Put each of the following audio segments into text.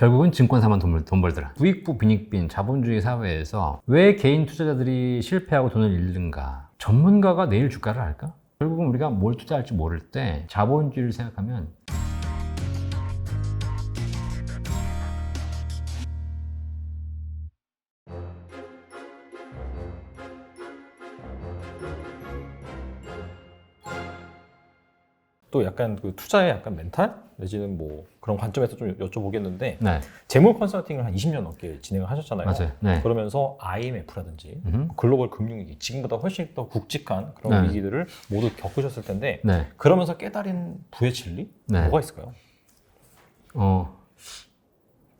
결국은 증권사만 돈 벌더라. 부익부 빈익빈 자본주의 사회에서 왜 개인 투자자들이 실패하고 돈을 잃는가? 전문가가 내일 주가를 알까? 결국은 우리가 뭘 투자할지 모를 때 자본주의를 생각하면 또 약간 그 투자의 약간 멘탈 내지는 뭐 그런 관점에서 좀 여쭤보겠는데 네. 재무 컨설팅을 한 20년 넘게 진행을 하셨잖아요. 맞아요. 네. 그러면서 IMF라든지 글로벌 금융위기 지금보다 훨씬 더 굵직한 그런 네. 위기들을 모두 겪으셨을 텐데 네. 그러면서 깨달은 부의 진리 네. 뭐가 있을까요?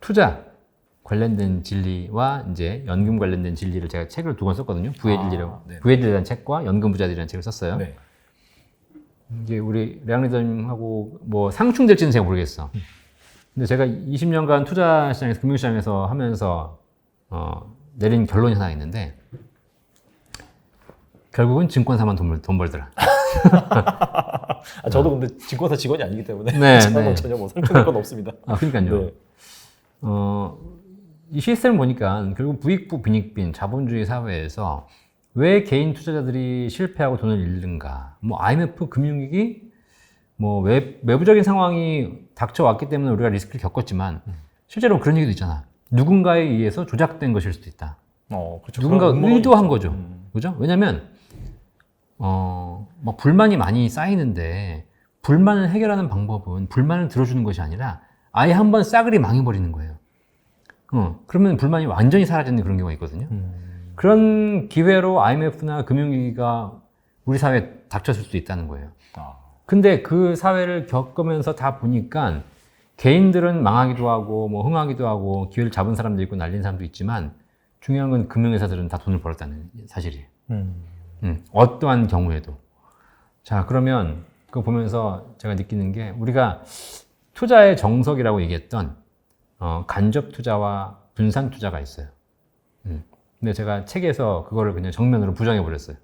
투자 관련된 진리와 이제 연금 관련된 진리를 제가 책을 2권 썼거든요. 부의 진리라고. 네. 부의 진리라는 책과 연금 부자들이라는 책을 썼어요. 네. 이제 우리 량 리더님하고 뭐 상충될지는 제가 모르겠어. 근데 제가 20년간 투자 시장에서 금융시장에서 하면서 내린 결론이 하나 있는데 결국은 증권사만 돈 벌더라. 저도 근데 증권사 직원이 아니기 때문에 네, 저는 네. 전혀 뭐 상충될 건 없습니다. 그러니까요. 네. 이 시스템을 보니까 결국 부익부 빈익빈 자본주의 사회에서 왜 개인 투자자들이 실패하고 돈을 잃는가? 뭐 IMF 금융위기, 뭐 외부적인 상황이 닥쳐왔기 때문에 우리가 리스크를 겪었지만 실제로 그런 얘기도 있잖아. 누군가에 의해서 조작된 것일 수도 있다. 그렇죠. 누군가 그런 음모론이 의도한 있죠. 거죠. 그죠? 왜냐면 뭐 불만이 많이 쌓이는데 불만을 해결하는 방법은 불만을 들어주는 것이 아니라 아예 한번 싸그리 망해버리는 거예요. 그러면 불만이 완전히 사라지는 그런 경우가 있거든요. 그런 기회로 IMF나 금융위기가 우리 사회에 닥쳤을 수도 있다는 거예요. 근데 그 사회를 겪으면서 다 보니까 개인들은 망하기도 하고 뭐 흥하기도 하고 기회를 잡은 사람도 있고 날린 사람도 있지만 중요한 건 금융회사들은 다 돈을 벌었다는 사실이에요. 어떠한 경우에도. 자, 그러면 그거 보면서 제가 느끼는 게 우리가 투자의 정석이라고 얘기했던 간접 투자와 분산 투자가 있어요. 근데 제가 책에서 그거를 그냥 정면으로 부정해 버렸어요.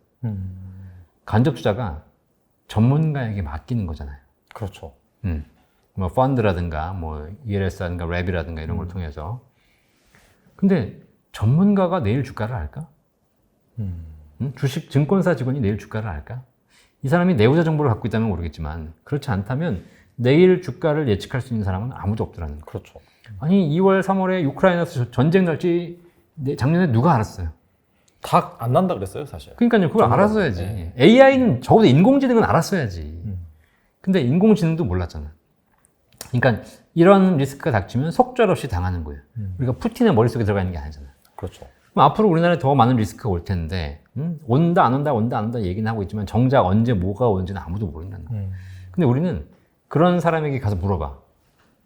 간접 투자가 전문가에게 맡기는 거잖아요. 그렇죠. 뭐 펀드라든가 뭐 ELS라든가 랩이라든가 이런 걸 통해서. 근데 전문가가 내일 주가를 알까? 주식 증권사 직원이 내일 주가를 알까? 이 사람이 내부자 정보를 갖고 있다면 모르겠지만 그렇지 않다면 내일 주가를 예측할 수 있는 사람은 아무도 없더라는 거예요. 그렇죠. 아니 2월 3월에 우크라이나에서 전쟁 날지 작년에 누가 알았어요? 다 안 난다 그랬어요, 사실. 그러니까요. 그걸 알았어야지. 네. AI는 적어도 인공지능은 알았어야지. 근데 인공지능도 몰랐잖아. 그러니까 이런 리스크가 닥치면 속절없이 당하는 거예요. 우리가 푸틴의 머릿속에 들어가 있는 게 아니잖아요. 그렇죠. 그럼 앞으로 우리나라에 더 많은 리스크가 올 텐데 온다 안 온다 온다 안 온다 얘기는 하고 있지만 정작 언제 뭐가 오는지는 아무도 모른다는 거예요. 근데 우리는 그런 사람에게 가서 물어봐.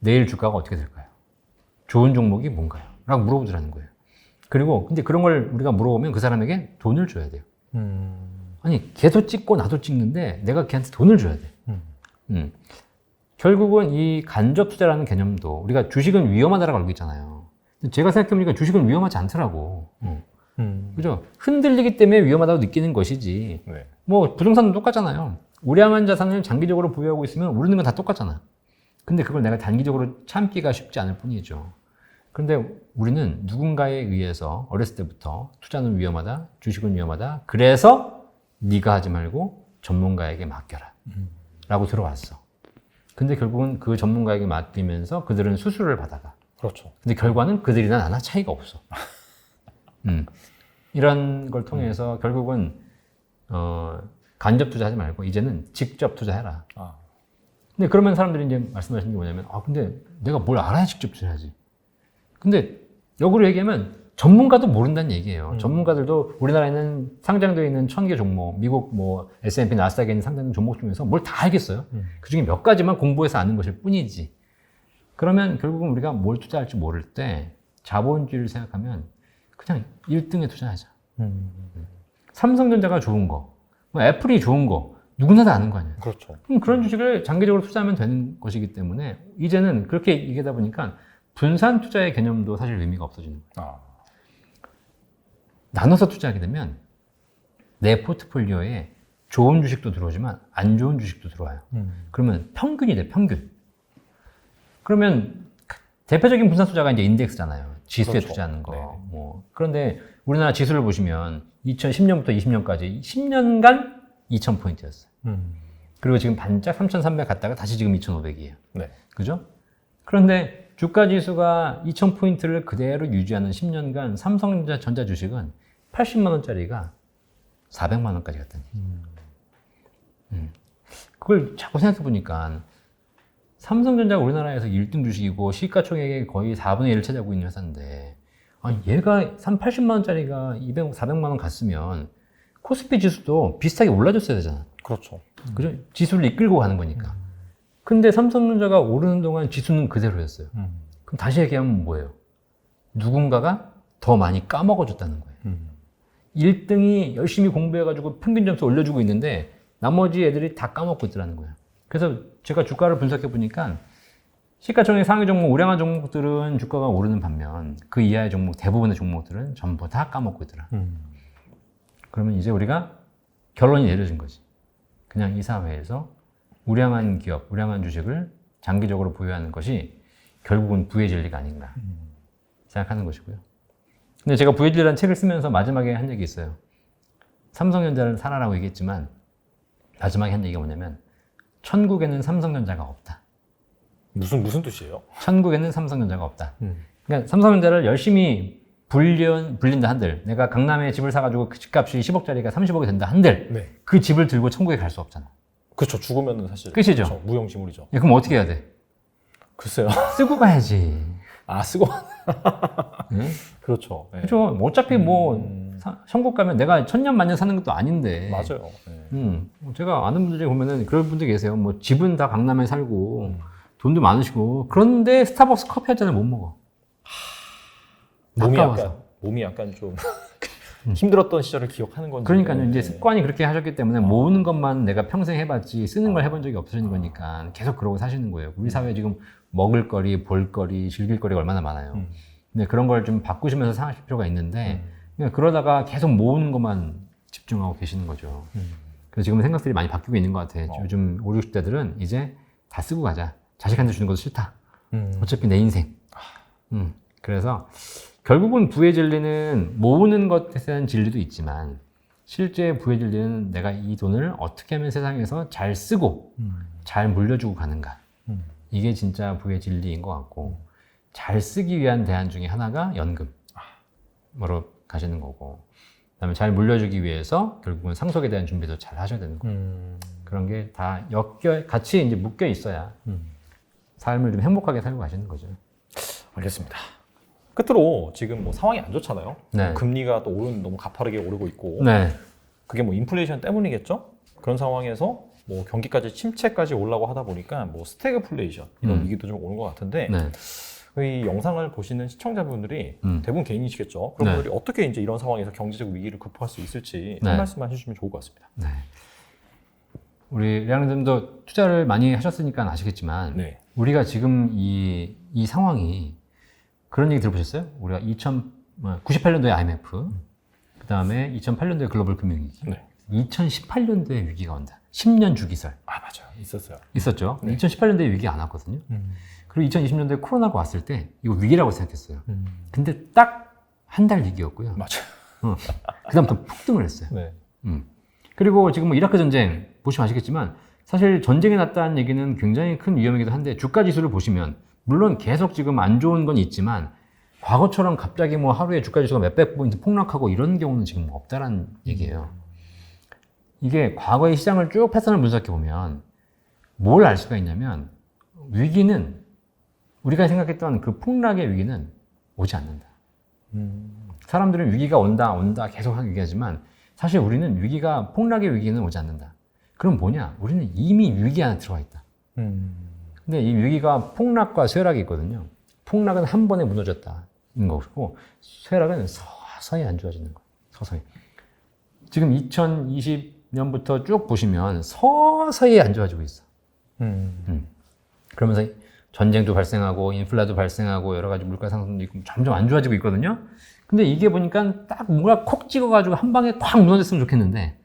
내일 주가가 어떻게 될까요? 좋은 종목이 뭔가요? 라고 물어보더라는 거예요. 그리고 근데 그런 걸 우리가 물어보면 그 사람에게 돈을 줘야 돼요. 아니 걔도 찍고 나도 찍는데 내가 걔한테 돈을 줘야 돼. 결국은 이 간접 투자라는 개념도 우리가 주식은 위험하다라고 알고 있잖아요. 제가 생각해보니까 주식은 위험하지 않더라고. 그죠? 흔들리기 때문에 위험하다고 느끼는 것이지. 네. 뭐 부동산도 똑같잖아요. 우량한 자산을 장기적으로 보유하고 있으면 오르는 건 다 똑같잖아. 근데 그걸 내가 단기적으로 참기가 쉽지 않을 뿐이죠. 그런데 우리는 누군가에 의해서 어렸을 때부터 투자는 위험하다, 주식은 위험하다. 그래서 네가 하지 말고 전문가에게 맡겨라. 라고 들어왔어. 근데 결국은 그 전문가에게 맡기면서 그들은 수수료를 받아가. 그렇죠. 근데 결과는 그들이나 나나 차이가 없어. 이런 걸 통해서 결국은 간접 투자하지 말고 이제는 직접 투자해라. 근데 그러면 사람들이 이제 말씀하시는 게 뭐냐면 근데 내가 뭘 알아야 직접 투자하지. 근데 역으로 얘기하면 전문가도 모른다는 얘기예요. 전문가들도 우리나라에는 상장되어 있는 1000개 종목, 미국 뭐 S&P 나스닥에 있는 상장된 종목 중에서 뭘 다 알겠어요. 그중에 몇 가지만 공부해서 아는 것일 뿐이지. 그러면 결국은 우리가 뭘 투자할지 모를 때 자본주의를 생각하면 그냥 1등에 투자하자. 삼성전자가 좋은 거, 뭐 애플이 좋은 거 누구나 다 아는 거 아니에요. 그렇죠. 그럼 그런 주식을 장기적으로 투자하면 되는 것이기 때문에 이제는 그렇게 얘기하다 보니까 분산 투자의 개념도 사실 의미가 없어지는 거예요. 나눠서 투자하게 되면 내 포트폴리오에 좋은 주식도 들어오지만 안 좋은 주식도 들어와요. 그러면 평균이 돼, 평균. 그러면 대표적인 분산 투자가 이제 인덱스잖아요. 지수에 그렇죠. 투자하는 거. 네. 뭐. 그런데 우리나라 지수를 보시면 2010년부터 20년까지 10년간 2,000포인트였어요. 그리고 지금 반짝 3,300 갔다가 다시 지금 2,500이에요. 네. 그죠? 그런데 주가 지수가 2,000포인트를 그대로 유지하는 10년간 삼성전자 주식은 80만 원짜리가 400만 원까지 갔다니. 그걸 자꾸 생각해 보니까 삼성전자가 우리나라에서 1등 주식이고 시가총액의 거의 4분의 1을 차지하고 있는 회사인데 얘가 80만 원짜리가 400만 원 갔으면 코스피 지수도 비슷하게 올라줬어야 되잖아. 그렇죠. 그죠? 지수를 이끌고 가는 거니까. 근데 삼성전자가 오르는 동안 지수는 그대로였어요. 그럼 다시 얘기하면 뭐예요? 누군가가 더 많이 까먹어줬다는 거예요. 1등이 열심히 공부해가지고 평균 점수 올려주고 있는데 나머지 애들이 다 까먹고 있더라는 거예요. 그래서 제가 주가를 분석해 보니까 시가총액 상위 종목, 우량한 종목들은 주가가 오르는 반면 그 이하의 종목, 대부분의 종목들은 전부 다 까먹고 있더라. 그러면 이제 우리가 결론이 내려진 거지. 그냥 이 사회에서 우량한 기업, 우량한 주식을 장기적으로 보유하는 것이 결국은 부의 진리가 아닌가 생각하는 것이고요. 근데 제가 부의 진리라는 책을 쓰면서 마지막에 한 얘기 있어요. 삼성전자를 사라라고 얘기했지만 마지막에 한 얘기가 뭐냐면 천국에는 삼성전자가 없다. 무슨 뜻이에요? 천국에는 삼성전자가 없다. 그러니까 삼성전자를 열심히 불린다 한들, 내가 강남에 집을 사가지고 그 집값이 10억짜리가 30억이 된다 한들, 네. 그 집을 들고 천국에 갈 수 없잖아. 그렇죠. 죽으면은 사실 끝이죠. 그렇죠. 무용지물이죠. 그럼 어떻게 해야 돼? 글쎄요. 쓰고 가야지. 쓰고. 응? 그렇죠. 네. 그렇죠. 어차피 천국 가면 내가 천년 만년 사는 것도 아닌데. 맞아요. 네. 제가 아는 분들 중에 보면은 그런 분들 계세요. 뭐 집은 다 강남에 살고 돈도 많으시고 그런데 스타벅스 커피 한 잔을 못 먹어. 몸이 약간 좀 힘들었던 시절을 기억하는 건지. 그러니까요. 이제 습관이 그렇게 하셨기 때문에 모으는 것만 내가 평생 해봤지 쓰는 걸 해본 적이 없으신 거니까 계속 그러고 사시는 거예요. 우리 사회에 지금 먹을 거리, 볼 거리, 즐길 거리가 얼마나 많아요. 근데 그런 걸 좀 바꾸시면서 생각하실 필요가 있는데 그냥 그러다가 계속 모으는 것만 집중하고 계시는 거죠. 그래서 지금 생각들이 많이 바뀌고 있는 것 같아요. 요즘 5, 60대들은 이제 다 쓰고 가자. 자식한테 주는 것도 싫다. 어차피 내 인생. 그래서 결국은 부의 진리는 모으는 것에 대한 진리도 있지만 실제 부의 진리는 내가 이 돈을 어떻게 하면 세상에서 잘 쓰고 잘 물려주고 가는가. 이게 진짜 부의 진리인 것 같고 잘 쓰기 위한 대안 중에 하나가 연금으로 가시는 거고 그다음에 잘 물려주기 위해서 결국은 상속에 대한 준비도 잘 하셔야 되는 거예요. 그런 게 다 같이 이제 묶여 있어야 삶을 좀 행복하게 살고 가시는 거죠. 알겠습니다. 끝으로 지금 뭐 상황이 안 좋잖아요. 네. 금리가 또 너무 가파르게 오르고 있고. 네. 그게 뭐 인플레이션 때문이겠죠? 그런 상황에서 뭐 경기까지 침체까지 오려고 하다 보니까 뭐 스태그플레이션 이런 위기도 좀 오는 것 같은데 네. 이 영상을 보시는 시청자분들이 대부분 개인이시겠죠. 그런 네. 분들이 어떻게 이제 이런 상황에서 경제적 위기를 극복할 수 있을지 네. 한 말씀만 해주시면 좋을 것 같습니다. 네. 우리 량님도 투자를 많이 하셨으니까 아시겠지만 네. 우리가 지금 이 상황이 그런 얘기 들어보셨어요? 우리가 98년도에 IMF, 그 다음에 2008년도에 글로벌 금융위기, 네. 2018년도에 위기가 온다. 10년 주기설 맞아요. 있었어요. 있었죠. 2018년도에 위기가 안 왔거든요. 그리고 2020년도에 코로나가 왔을 때 이거 위기라고 생각했어요. 근데 딱 한 달 위기였고요. 맞아요. 그 다음부터 폭등을 했어요. 네. 그리고 지금 뭐 이라크 전쟁 보시면 아시겠지만 사실 전쟁이 났다는 얘기는 굉장히 큰 위험이기도 한데 주가 지수를 보시면 물론 계속 지금 안 좋은 건 있지만 과거처럼 갑자기 뭐 하루에 주가 지수가 몇백 포인트 폭락하고 이런 경우는 지금 없다라는 얘기예요. 이게 과거의 시장을 쭉 패턴을 분석해 보면 뭘 알 수가 있냐면 위기는 우리가 생각했던 그 폭락의 위기는 오지 않는다. 사람들은 위기가 온다 계속 얘기하지만 사실 우리는 폭락의 위기는 오지 않는다. 그럼 뭐냐? 우리는 이미 위기 안에 들어가 있다. 근데 이 위기가 폭락과 쇠락이 있거든요. 폭락은 한 번에 무너졌다인 거고 쇠락은 서서히 안 좋아지는 거예요. 서서히. 지금 2020년부터 쭉 보시면 서서히 안 좋아지고 있어. 그러면서 전쟁도 발생하고 인플레도 발생하고 여러 가지 물가 상승도 있고 점점 안 좋아지고 있거든요. 근데 이게 보니까 딱 뭔가 콕 찍어가지고 한 방에 꽉 무너졌으면 좋겠는데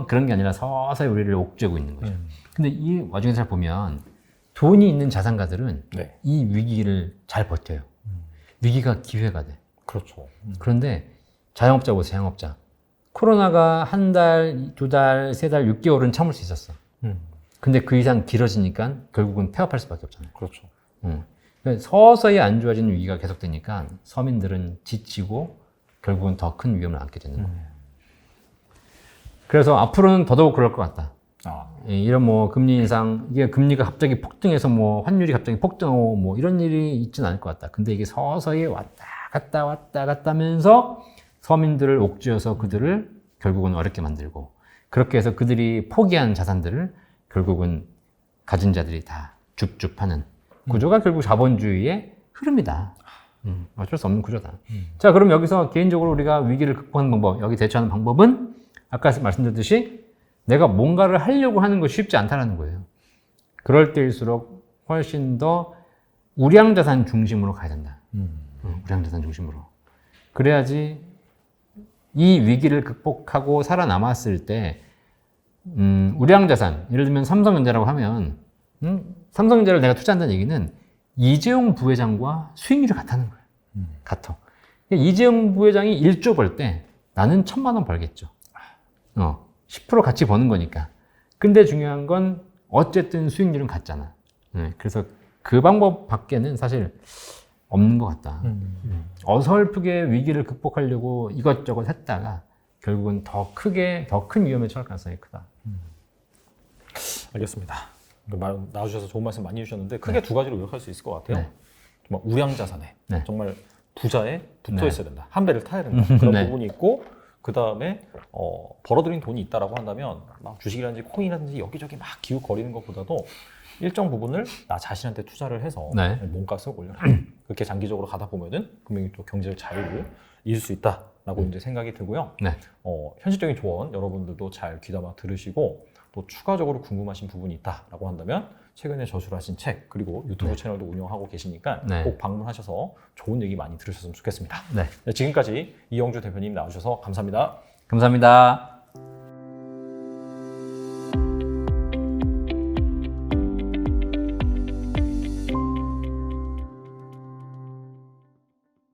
그런 게 아니라 서서히 우리를 옥죄고 있는 거죠. 근데 이 와중에 잘 보면 돈이 있는 자산가들은 네. 이 위기를 잘 버텨요. 위기가 기회가 돼. 그렇죠. 그런데 자영업자 보세요, 자영업자. 코로나가 한 달, 두 달, 세 달, 6개월은 참을 수 있었어. 근데 그 이상 길어지니까 결국은 폐업할 수밖에 없잖아요. 그렇죠. 그러니까 서서히 안 좋아지는 위기가 계속되니까 서민들은 지치고 결국은 더 큰 위험을 안게 되는 거예요. 그래서 앞으로는 더더욱 그럴 것 같다. 아, 이런 뭐 금리 인상, 이게 금리가 갑자기 폭등해서 뭐 환율이 갑자기 폭등하고 뭐 이런 일이 있지는 않을 것 같다. 근데 이게 서서히 왔다 갔다 하면서 서민들을 옥죄어서 그들을 결국은 어렵게 만들고 그렇게 해서 그들이 포기한 자산들을 결국은 가진 자들이 다 줍줍하는 구조가 결국 자본주의의 흐름이다. 어쩔 수 없는 구조다. 자, 그럼 여기서 개인적으로 우리가 위기를 극복하는 방법, 여기 대처하는 방법은 아까 말씀드렸듯이 내가 뭔가를 하려고 하는 것이 쉽지 않다는 거예요. 그럴 때일수록 훨씬 더 우량자산 중심으로 가야 된다. 우량자산 중심으로. 그래야지 이 위기를 극복하고 살아남았을 때 우량자산, 예를 들면 삼성전자라고 하면 삼성전자를 내가 투자한다는 얘기는 이재용 부회장과 수익률이 같다는 거예요. 같아. 이재용 부회장이 1조 벌 때 나는 1,000만 원 벌겠죠. 10% 같이 버는 거니까. 근데 중요한 건 어쨌든 수익률은 같잖아. 그래서 그 방법 밖에는 사실 없는 것 같다. 어설프게 위기를 극복하려고 이것저것 했다가 결국은 더 크게, 더 큰 위험에 처할 가능성이 크다. 알겠습니다. 나와주셔서 좋은 말씀 많이 해주셨는데 크게 두 가지로 요약할 수 있을 것 같아요. 정말 우량자산에 정말 부자에 붙어 있어야 된다. 한 배를 타야 된다. 그런 부분이 있고 그 다음에 벌어들인 돈이 있다라고 한다면 막 주식이라든지 코인이라든지 여기저기 막 기웃거리는 것보다도 일정 부분을 나 자신한테 투자를 해서 몸값을 올려라. 그렇게 장기적으로 가다 보면은 분명히 또 경제적 자유를 이룰 수 있다라고 이제 생각이 들고요. 현실적인 조언 여러분들도 잘 귀담아 들으시고 또 추가적으로 궁금하신 부분이 있다라고 한다면 최근에 저술하신 책 그리고 유튜브 채널도 운영하고 계시니까 꼭 방문하셔서 좋은 얘기 많이 들으셨으면 좋겠습니다. 지금까지 이영주 대표님 나와주셔서 감사합니다. 감사합니다.